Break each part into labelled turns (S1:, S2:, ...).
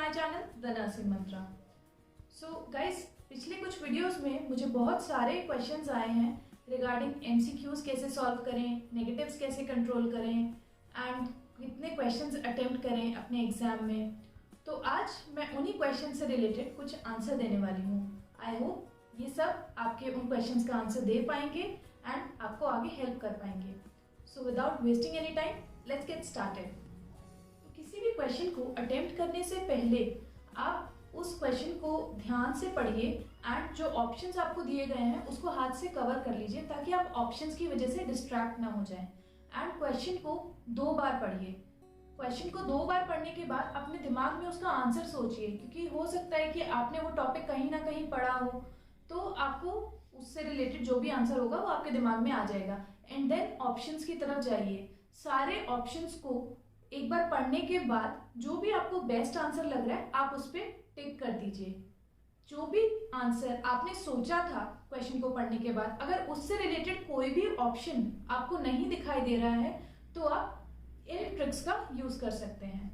S1: My channel the nursing Mantra. So guys, पिछले कुछ videos में मुझे बहुत सारे क्वेश्चंस आए हैं रिगार्डिंग एमसीक्यूज कैसे सॉल्व करें, नेगेटिव्स कैसे कंट्रोल करें एंड कितने क्वेश्चंस अटेम्प्ट करें अपने एग्जाम में। तो आज मैं उन्हीं क्वेश्चन से रिलेटेड कुछ आंसर देने वाली हूँ। आई होप ये सब आपके उन क्वेश्चंस का आंसर दे पाएंगे एंड आपको आगे हेल्प कर पाएंगे। So without wasting any time, let's get started. तो किसी भी क्वेश्चन को अटेम्प्ट करने से पहले आप उस क्वेश्चन को ध्यान से पढ़िए एंड जो ऑप्शंस आपको दिए गए हैं उसको हाथ से कवर कर लीजिए ताकि आप ऑप्शंस की वजह से डिस्ट्रैक्ट ना हो जाएं। एंड क्वेश्चन को 2 बार पढ़िए। क्वेश्चन को 2 बार पढ़ने के बाद अपने दिमाग में उसका आंसर सोचिए, क्योंकि हो सकता है कि आपने वो टॉपिक कहीं ना कहीं पढ़ा हो तो आपको उससे रिलेटेड जो भी आंसर होगा वो आपके दिमाग में आ जाएगा। एंड देन ऑप्शंस की तरफ जाइए। सारे ऑप्शंस को एक बार पढ़ने के बाद जो भी आपको बेस्ट आंसर लग रहा है आप उस पर टिक कर दीजिए। जो भी आंसर आपने सोचा था क्वेश्चन को पढ़ने के बाद, अगर उससे रिलेटेड कोई भी ऑप्शन आपको नहीं दिखाई दे रहा है तो आप इन ट्रिक्स का यूज कर सकते हैं।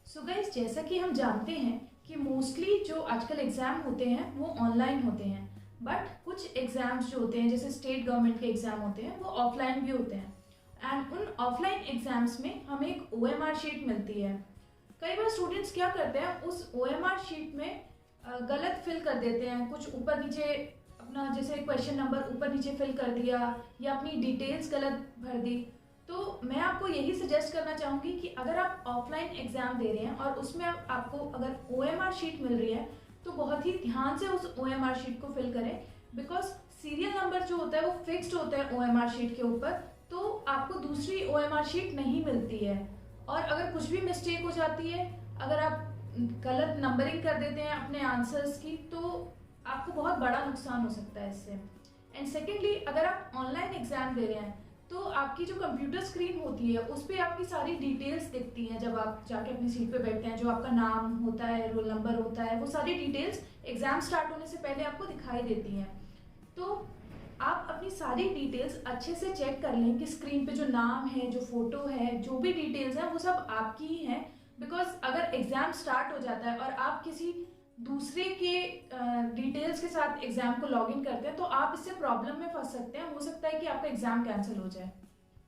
S1: सो गाइस, जैसा कि हम जानते हैं कि मोस्टली जो आजकल एग्जाम होते हैं वो ऑनलाइन होते हैं, बट कुछ एग्जाम्स जो होते हैं जैसे स्टेट गवर्नमेंट के एग्जाम होते हैं वो ऑफलाइन भी होते हैं। एंड उन ऑफलाइन एग्जाम्स में हमें एक OMR शीट मिलती है। कई बार स्टूडेंट्स क्या करते हैं, उस OMR शीट में गलत फिल कर देते हैं, कुछ ऊपर नीचे अपना जैसे क्वेश्चन नंबर ऊपर नीचे फिल कर दिया या अपनी डिटेल्स गलत भर दी। तो मैं आपको यही सजेस्ट करना चाहूँगी कि अगर आप ऑफलाइन एग्जाम दे रहे हैं और उसमें आपको अगर OMR शीट मिल रही है तो बहुत ही ध्यान से उस OMR शीट को फिल करें, बिकॉज सीरियल नंबर जो होता है वो फिक्स्ड होता है OMR शीट के ऊपर, तो आपको दूसरी OMR शीट नहीं मिलती है। और अगर कुछ भी मिस्टेक हो जाती है, अगर आप गलत नंबरिंग कर देते हैं अपने आंसर्स की, तो आपको बहुत बड़ा नुकसान हो सकता है इससे। एंड सेकेंडली, अगर आप ऑनलाइन एग्जाम दे रहे हैं तो आपकी जो कंप्यूटर स्क्रीन होती है उस पर आपकी सारी डिटेल्स दिखती हैं। जब आप जाके अपनी सीट पे बैठते हैं, जो आपका नाम होता है, रोल नंबर होता है, वो सारी डिटेल्स एग्जाम स्टार्ट होने से पहले आपको दिखाई देती हैं। तो आप अपनी सारी डिटेल्स अच्छे से चेक कर लें कि स्क्रीन पे जो नाम है, जो फोटो है, जो भी डिटेल्स हैं वो सब आपकी ही हैं। बिकॉज अगर एग्जाम स्टार्ट हो जाता है और आप किसी दूसरे के डिटेल्स के साथ एग्जाम को लॉग इन करते हैं तो आप इससे प्रॉब्लम में फंस सकते हैं। हो सकता है कि आपका एग्जाम कैंसिल हो जाए।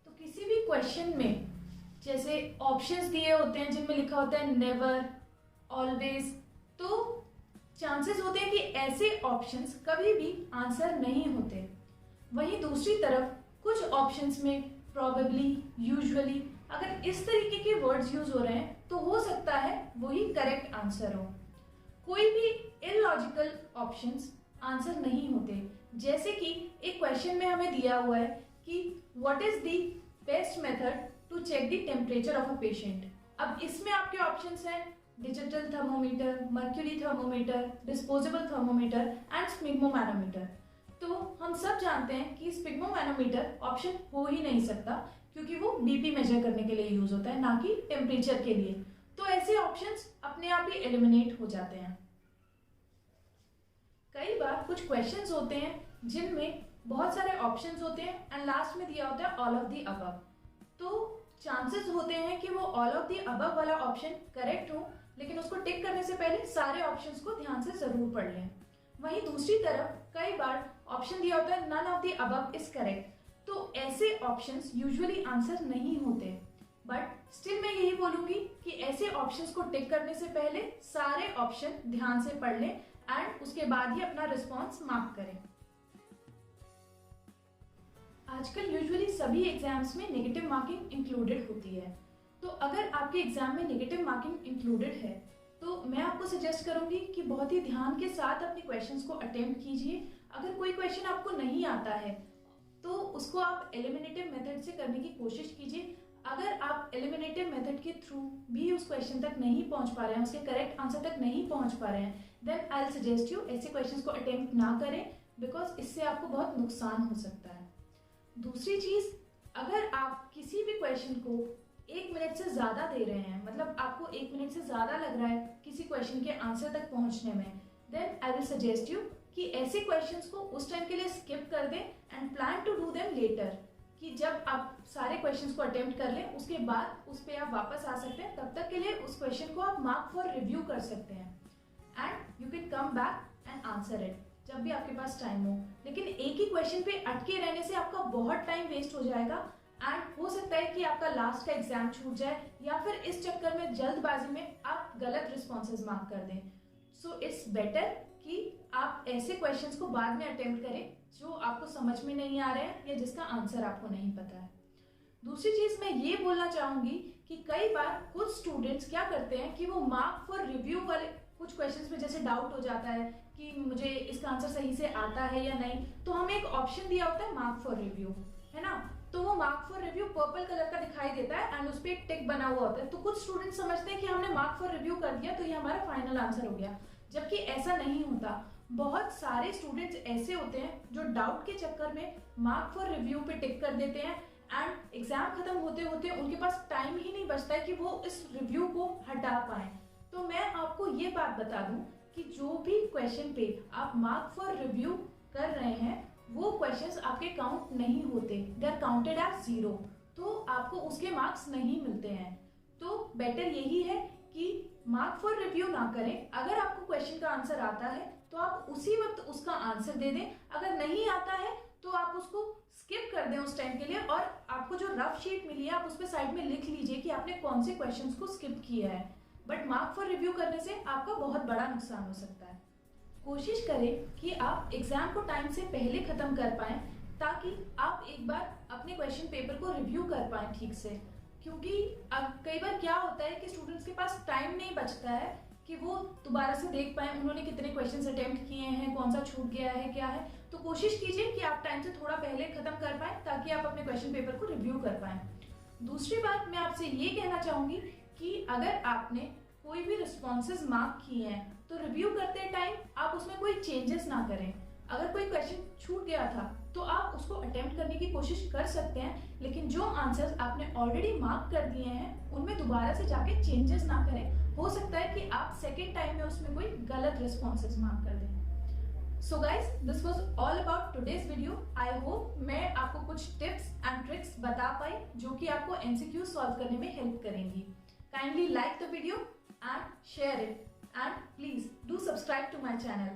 S1: तो किसी भी क्वेश्चन में जैसे ऑप्शंस दिए होते हैं जिनमें लिखा होता है नेवर, ऑलवेज, तो चांसेस होते हैं कि ऐसे ऑप्शंस कभी भी आंसर नहीं होते। वहीं दूसरी तरफ कुछ ऑप्शंस में प्रोबेबली, यूजुअली, अगर इस तरीके के वर्ड्स यूज हो रहे हैं तो हो सकता है वही करेक्ट आंसर हो। कोई भी इलॉजिकल ऑप्शंस आंसर नहीं होते। जैसे कि एक क्वेश्चन में हमें दिया हुआ है कि what is the best method to check the temperature of a patient. अब इसमें आपके ऑप्शंस हैं digital thermometer, mercury thermometer, disposable thermometer and sphygmomanometer. तो हम सब जानते हैं कि स्पिग्मोमैनोमीटर ऑप्शन हो ही नहीं सकता, क्योंकि वो बीपी मेजर करने के लिए यूज होता है, ना कि टेम्परेचर के लिए। तो ऐसे ऑप्शंस अपने आप ही एलिमिनेट हो जाते हैं। कई बार कुछ क्वेश्चंस होते हैं जिनमें बहुत सारे ऑप्शंस होते हैं एंड लास्ट में दिया होता है ऑल ऑफ द अबव। तो चांसेस होते हैं कि वो ऑल ऑफ द अबव वाला ऑप्शन करेक्ट हो, लेकिन उसको टिक करने से पहले सारे ऑप्शंस को ध्यान से जरूर पढ़ लें। वहीं दूसरी तरफ कई बार ऑप्शन दिया होता है none of the above is correct, तो ऐसे ऑप्शंस यूजुअली आंसर नहीं होते। बट स्टिल मैं यही बोलूंगी कि ऐसे ऑप्शंस को टिक करने से पहले सारे ऑप्शन ध्यान से पढ़ लें एंड उसके बाद ही अपना रिस्पॉन्स मार्क करें। आजकल यूजुअली सभी एग्जाम्स में नेगेटिव मार्किंग इंक्लूडेड होती है। तो अगर आपके एग्जाम में नेगेटिव मार्किंग इंक्लूडेड है तो मैं आपको सजेस्ट करूंगी कि बहुत ही ध्यान के साथ अपने क्वेश्चंस को अटेम्प्ट कीजिए। अगर कोई क्वेश्चन आपको नहीं आता है तो उसको आप एलिमिनेटिव मेथड से करने की कोशिश कीजिए। अगर आप एलिमिनेटिव मेथड के थ्रू भी उस क्वेश्चन तक नहीं पहुंच पा रहे हैं, उसके करेक्ट आंसर तक नहीं पहुंच पा रहे हैं, then I will suggest you ऐसे क्वेश्चंस को अटेम्प्ट ना करें, बिकॉज इससे आपको बहुत नुकसान हो सकता है। दूसरी चीज, अगर आप किसी भी क्वेश्चन को 1 मिनट से ज्यादा दे रहे हैं, मतलब आपको 1 मिनट से ज्यादा लग रहा है किसी क्वेश्चन के आंसर तक पहुंचने में, then I will suggest you कि ऐसे क्वेश्चंस को उस टाइम के लिए स्किप कर दें and plan to do them later. कि जब आप सारे क्वेश्चंस को अटेम्प्ट कर लें उसके बाद उस पर आप वापस आ सकते हैं। तब तक के लिए उस क्वेश्चन को आप मार्क फॉर रिव्यू कर सकते हैं and you can come back and answer it जब भी आपके पास टाइम हो। लेकिन एक ही क्वेश्चन पे अटके रहने से आपका बहुत टाइम वेस्ट हो जाएगा एंड हो सकता है कि आपका लास्ट का एग्जाम छूट जाए या फिर इस चक्कर में जल्दबाजी में आप गलत रिस्पॉन्सेज मार्क कर दें। सो इट्स बेटर कि आप ऐसे क्वेश्चंस को बाद में अटेम्प्ट करें जो आपको समझ में नहीं आ रहे हैं या जिसका आंसर आपको नहीं पता है। दूसरी चीज मैं ये बोलना चाहूंगी कि कई बार कुछ स्टूडेंट्स क्या करते हैं कि वो मार्क फॉर रिव्यू वाले कुछ क्वेश्चंस में जैसे डाउट हो जाता है कि मुझे इसका आंसर सही से आता है या नहीं, तो हमें एक ऑप्शन दिया होता है मार्क फॉर रिव्यू, है ना। तो वो mark for review purple colour का दिखाई देता है एंड उस पर एक टिक बना हुआ होता है। तो कुछ स्टूडेंट समझते हैं कि हमने मार्क फॉर रिव्यू कर दिया तो ये हमारा फाइनल आंसर हो गया, जबकि ऐसा नहीं होता। बहुत सारे स्टूडेंट्स ऐसे होते हैं जो डाउट के चक्कर में मार्क फॉर रिव्यू पे टिक कर देते हैं एंड एग्जाम खत्म होते होते उनके पास टाइम ही नहीं बचता है कि वो इस रिव्यू को हटा पाए। तो मैं आपको ये बात बता दूं कि जो भी क्वेश्चन पे आप मार्क फॉर रिव्यू कर रहे हैं वो क्वेश्चंस आपके काउंट नहीं होते, दे आर काउंटेड एज 0, तो आपको उसके मार्क्स नहीं मिलते हैं। तो बेटर यही है कि मार्क फॉर रिव्यू ना करें। अगर आपको क्वेश्चन का आंसर आता है तो आप उसी वक्त उसका आंसर दे दें, अगर नहीं आता है तो आप उसको स्किप कर दें उस टाइम के लिए और आपको जो रफ शीट मिली है आप उस पर साइड में लिख लीजिए कि आपने कौन से क्वेश्चंस को स्किप किया है। बट मार्क फॉर रिव्यू करने से आपका बहुत बड़ा नुकसान हो सकता है। कोशिश करें कि आप एग्जाम को टाइम से पहले खत्म कर पाएं ताकि आप एक बार अपने क्वेश्चन पेपर को रिव्यू कर पाएं ठीक से, क्योंकि अब कई बार क्या होता है कि स्टूडेंट्स के पास टाइम नहीं बचता है कि वो दोबारा से देख पाए उन्होंने कितने क्वेश्चंस अटेम्प्ट किए हैं, कौन सा छूट गया है, क्या है। तो कोशिश कीजिए कि आप टाइम से थोड़ा पहले खत्म कर पाएं ताकि आप अपने क्वेश्चन पेपर को रिव्यू कर पाएं। दूसरी बात मैं आपसे ये कहना चाहूंगी कि अगर आपने कोई भी रिस्पॉन्सेज मार्क किए हैं तो रिव्यू करते टाइम आप उसमें कोई चेंजेस ना करें। अगर कोई क्वेश्चन छूट गया था तो आप उसको अटेम्प्ट करने की कोशिश कर सकते हैं, लेकिन जो आंसर्स आपने ऑलरेडी मार्क कर दिए हैं उनमें दोबारा से जाके चेंजेस ना करें। हो सकता है कि आप सेकेंड टाइम में उसमें कोई गलत रिस्पॉन्सेज मार्क कर दें। So guys, this was all about today's video. I hope मैं आपको कुछ टिप्स एंड ट्रिक्स बता पाई जो कि आपको एमसीक्यू सॉल्व करने में हेल्प करेंगी। Kindly like the video and share it, and please do subscribe to my channel.